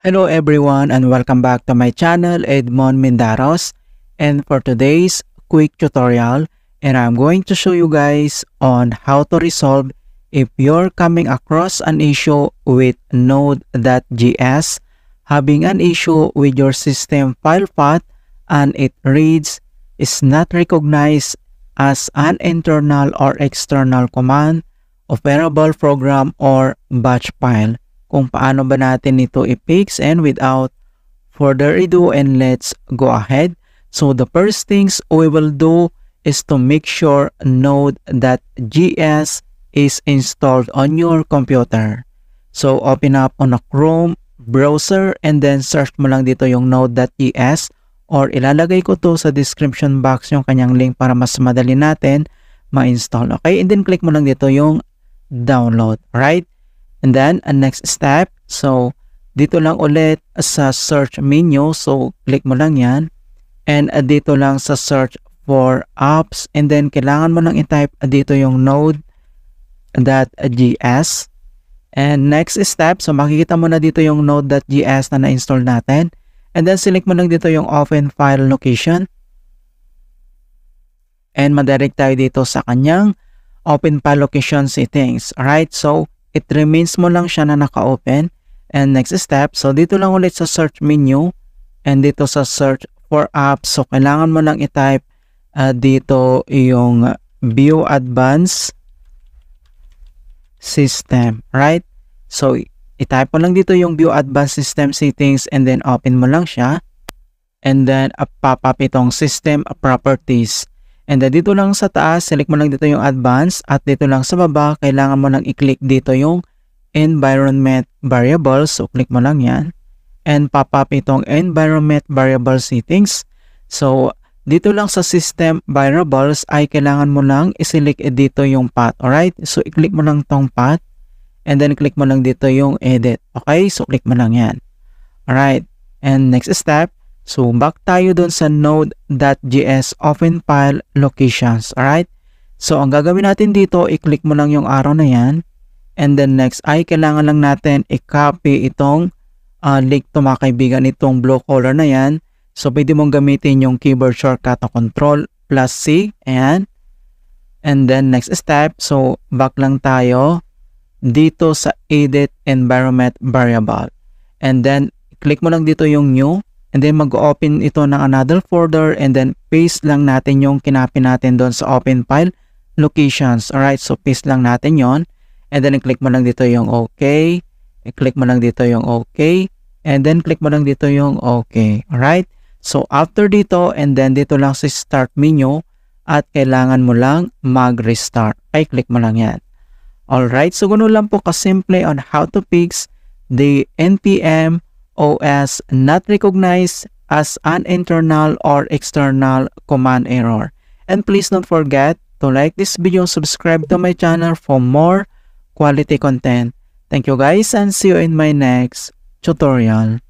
Hello everyone and welcome back to my channel Edmond Mindaros, and for today's quick tutorial, and I'm going to show you guys on how to resolve if you're coming across an issue with Node.js, having an issue with your system file path and it reads is not recognized as an internal or external command, operable program, or batch file. Kung paano ba natin ito i-fix, and without further ado, and let's go ahead. So the first things we will do is to make sure Node.js is installed on your computer. So open up on a Chrome browser and then search mo lang dito yung Node.js, or ilalagay ko to sa description box yung kanyang link para mas madali natin ma-install. Okay, and then click mo lang dito yung download, right? And then, next step, so dito lang ulit sa search menu, so click mo lang yan. And dito lang sa search for apps, and then kailangan mo lang i-type dito yung Node.js. And next step, so makikita mo na dito yung Node.js na na-install natin. And then select mo lang dito yung open file location. And madirect tayo dito sa kanyang open file location settings. Alright, so it remains mo lang siya na naka-open. And next step, so dito lang ulit sa search menu and dito sa search for apps, so kailangan mo lang i-type dito yung view advanced system, right? So i-type mo lang dito yung view advanced system settings and then open mo lang siya. And then pop-up itong system properties. And then dito lang sa taas, select mo lang dito yung advanced, at dito lang sa baba, kailangan mo lang i-click dito yung environment variables. So click mo lang yan. And pop up itong environment variable settings. So dito lang sa system variables ay kailangan mo lang i-select dito yung path. Alright? So i-click mo lang tong path. And then click mo lang dito yung edit. Okay? So click mo lang yan. Alright? And next step, so back tayo dun sa Node.js open file locations. Alright? So ang gagawin natin dito, i-click mo lang yung arrow na yan. And then next ay kailangan lang natin i-copy itong link to mga kaibigan, itong blue color na yan. So pwede mong gamitin yung keyboard shortcut na Ctrl+C. Ayan. And then next step, so back lang tayo dito sa edit environment variable. And then click mo lang dito yung new. And then mag-open ito ng another folder, and then paste lang natin yung kinopy natin doon sa open file locations. Alright, so paste lang natin yon. And then click mo lang dito yung OK. I-click mo lang dito yung OK. And then click mo lang dito yung OK. Alright, so after dito, and then dito lang sa start menu, at kailangan mo lang mag-restart. Okay, click mo lang yan. Alright, so ganoon lang po kasimple on how to fix the NPM OS not recognized as an internal or external command error. And please don't forget to like this video, subscribe to my channel for more quality content. Thank you guys, and see you in my next tutorial.